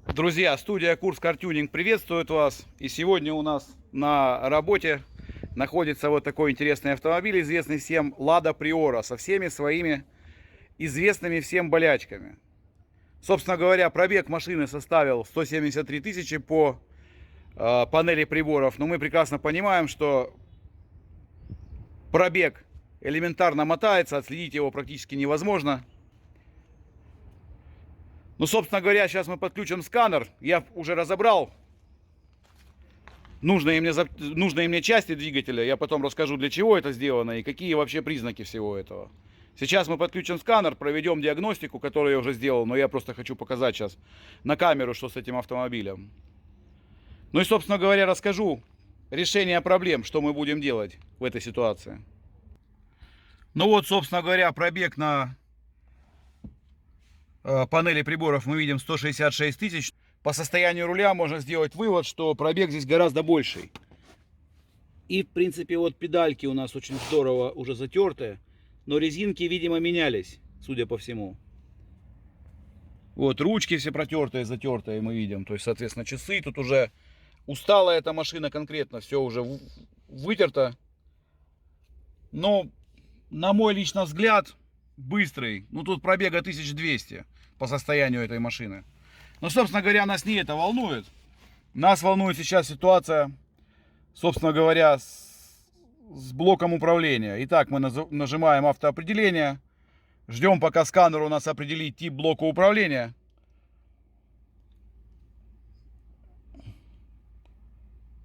Друзья, студия Курск Car-Tuning приветствует вас. И сегодня у нас на работе находится вот такой интересный автомобиль, известный всем, Lada Priora, со всеми своими известными всем болячками. Собственно говоря, пробег машины составил 173 тысячи по панели приборов. Но мы прекрасно понимаем, что пробег элементарно мотается, отследить его практически невозможно. Ну, собственно говоря, сейчас мы подключим сканер. Я уже разобрал нужные мне части двигателя. Я потом расскажу, для чего это сделано и какие вообще признаки всего этого. Сейчас мы подключим сканер, проведем диагностику, которую я уже сделал. Но я просто хочу показать сейчас на камеру, что с этим автомобилем. Ну и, собственно говоря, расскажу решение проблем, что мы будем делать в этой ситуации. Ну вот, собственно говоря, пробег на панели приборов мы видим 166 тысяч. По состоянию руля можно сделать вывод, что пробег здесь гораздо больший. И в принципе вот педальки у нас очень здорово уже затертые, но резинки, видимо, менялись, судя по всему. Вот ручки все протертые, затертые мы видим. То есть, соответственно, часы. Тут уже устала эта машина конкретно, все уже вытерто. Но, на мой личный взгляд, быстрый. Ну тут пробега 1200 по состоянию этой машины. Но, собственно говоря, нас не это волнует. Нас волнует сейчас ситуация, собственно говоря, с блоком управления. Итак, мы нажимаем автоопределение. Ждем, пока сканер у нас определит тип блока управления.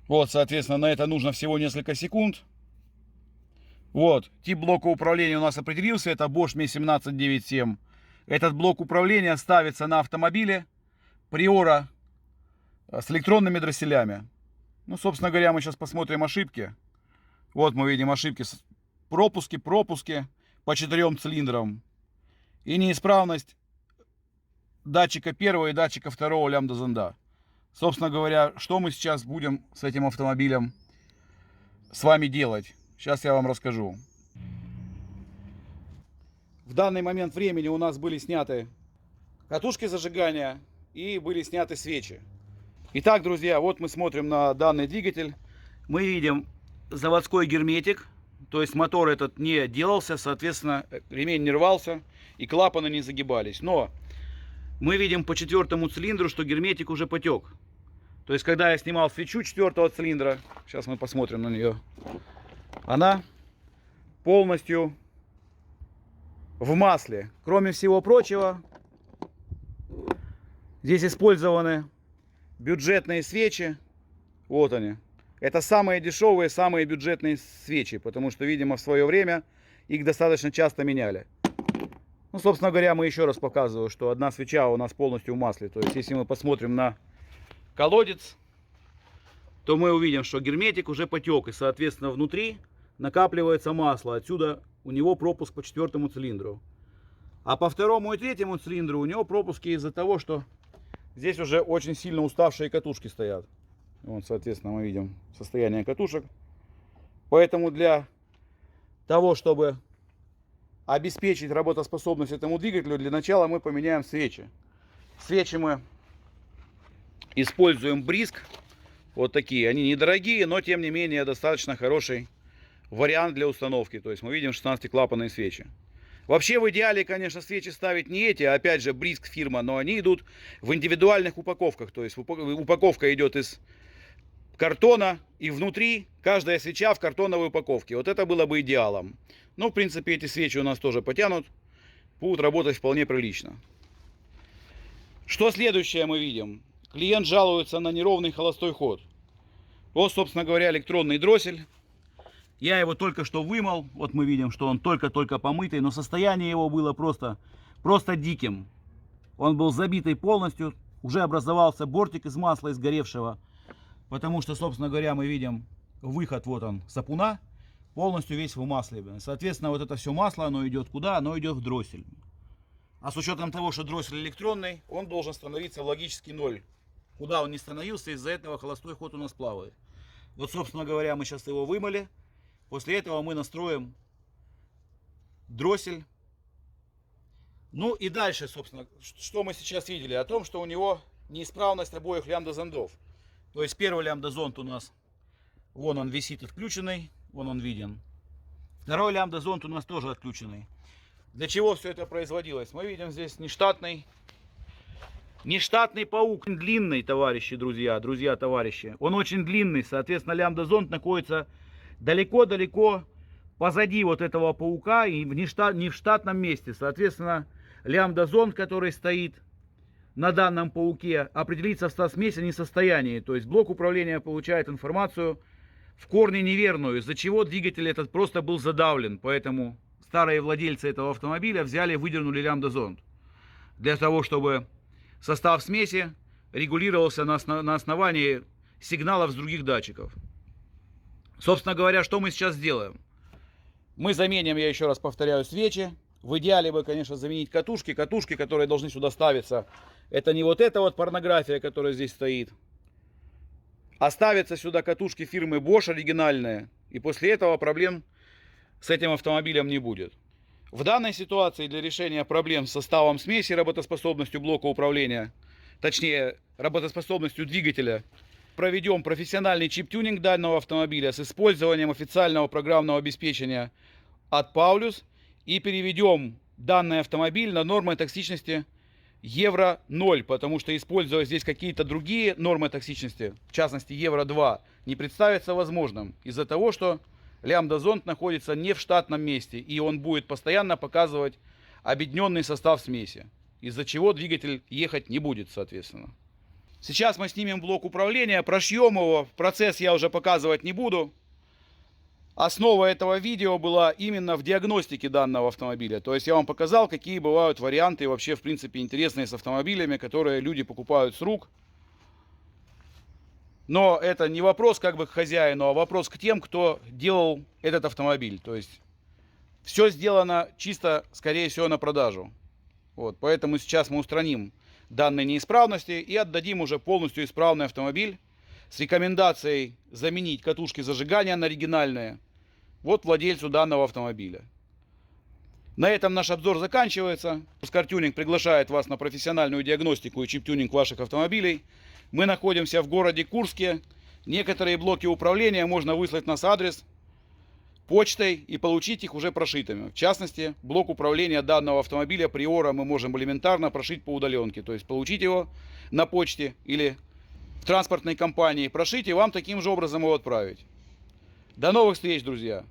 Вот, соответственно, на это нужно всего несколько секунд. Вот, тип блока управления у нас определился. Это Bosch Mi 1797. Этот блок управления ставится на автомобиле Priora с электронными дросселями. Ну, собственно говоря, мы сейчас посмотрим ошибки. Вот мы видим ошибки. Пропуски по 4 цилиндрам. И неисправность датчика первого и датчика второго лямбда-зонда. Собственно говоря, что мы сейчас будем с этим автомобилем с вами делать? Сейчас я вам расскажу. В данный момент времени у нас были сняты катушки зажигания и были сняты свечи. Итак, друзья, вот мы смотрим на данный двигатель. Мы видим заводской герметик. То есть мотор этот не делался, соответственно, ремень не рвался и клапаны не загибались. Но мы видим по 4 цилиндру, что герметик уже потек. То есть, когда я снимал свечу 4 цилиндра, сейчас мы посмотрим на нее, она полностью в масле. Кроме всего прочего, здесь использованы бюджетные свечи. Вот они. Это самые дешевые, самые бюджетные свечи, потому что, видимо, в свое время их достаточно часто меняли. Ну, собственно говоря, мы еще раз показываю, что одна свеча у нас полностью в масле. То есть, если мы посмотрим на колодец, то мы увидим, что герметик уже потек, и, соответственно, внутри накапливается масло. Отсюда у него пропуск по 4 цилиндру. А по 2 и 3 цилиндру у него пропуски из-за того, что здесь уже очень сильно уставшие катушки стоят. Вот, соответственно, мы видим состояние катушек. Поэтому для того, чтобы обеспечить работоспособность этому двигателю, для начала мы поменяем свечи. Свечи мы используем Бриск. Вот такие. Они недорогие, но тем не менее достаточно хороший вариант для установки. То есть мы видим 16-клапанные свечи. Вообще в идеале, конечно, свечи ставить не эти, а опять же Бриск фирма, но они идут в индивидуальных упаковках. То есть упаковка идет из картона, и внутри каждая свеча в картоновой упаковке. Вот это было бы идеалом. Но в принципе эти свечи у нас тоже потянут, будут работать вполне прилично. Что следующее мы видим? Клиент жалуется на неровный холостой ход. Вот, собственно говоря, электронный дроссель. Я его только что вымыл. Вот мы видим, что он только-только помытый, но состояние его было просто диким. Он был забитый полностью. Уже образовался бортик из масла, изгоревшего. Потому что, собственно говоря, мы видим выход, вот он, сапуна, полностью весь в масле. Соответственно, вот это все масло, оно идет куда? Оно идет в дроссель. А с учетом того, что дроссель электронный, он должен становиться в логический ноль Куда он не становился, из-за этого холостой ход у нас плавает. Вот, собственно говоря, мы сейчас его вымыли. После этого мы настроим дроссель. Ну и дальше, собственно, что мы сейчас видели? О том, что у него неисправность обоих лямбда-зондов. То есть первый лямбда-зонд у нас, вон он висит отключенный, вон он виден. Второй лямбда-зонд у нас тоже отключенный. Для чего все это производилось? Мы видим здесь нештатный паук. Длинный, товарищи, друзья, товарищи. Он очень длинный, соответственно, лямбда-зонд находится далеко-далеко позади вот этого паука и не в штатном месте. Соответственно, лямбда-зонд, который стоит на данном пауке, определить состав смеси не в состоянии. То есть блок управления получает информацию в корне неверную, из-за чего двигатель этот просто был задавлен. Поэтому старые владельцы этого автомобиля взяли и выдернули лямбда-зонд. Для того, чтобы состав смеси регулировался на основании сигналов с других датчиков. Собственно говоря, что мы сейчас сделаем? Мы заменим, я еще раз повторяю, свечи. В идеале бы, конечно, заменить катушки. Катушки, которые должны сюда ставиться, это не вот эта вот порнография, которая здесь стоит. А ставятся сюда катушки фирмы Bosch оригинальные. И после этого проблем с этим автомобилем не будет. В данной ситуации для решения проблем с составом смеси, работоспособностью блока управления, точнее работоспособностью двигателя, проведем профессиональный чип-тюнинг данного автомобиля с использованием официального программного обеспечения от Paulus и переведем данный автомобиль на нормы токсичности Евро 0, потому что используя здесь какие-то другие нормы токсичности, в частности Евро 2, не представится возможным из-за того, что лямбда-зонд находится не в штатном месте и он будет постоянно показывать объединенный состав смеси, из-за чего двигатель ехать не будет, соответственно. Сейчас мы снимем блок управления, прошьем его, процесс я уже показывать не буду. Основа этого видео была именно в диагностике данного автомобиля. То есть я вам показал, какие бывают варианты вообще, в принципе, интересные с автомобилями, которые люди покупают с рук. Но это не вопрос как бы к хозяину, а вопрос к тем, кто делал этот автомобиль. То есть все сделано чисто, скорее всего, на продажу. Вот, поэтому сейчас мы устраним данные неисправности и отдадим уже полностью исправный автомобиль с рекомендацией заменить катушки зажигания на оригинальные вот владельцу данного автомобиля. На этом наш обзор заканчивается. Car-Tuning приглашает вас на профессиональную диагностику и чип-тюнинг ваших автомобилей. Мы находимся в городе Курске. Некоторые блоки управления можно выслать на адрес почтой и получить их уже прошитыми. В частности, блок управления данного автомобиля Приора мы можем элементарно прошить по удаленке. То есть получить его на почте или в транспортной компании, прошить и вам таким же образом его отправить. До новых встреч, друзья!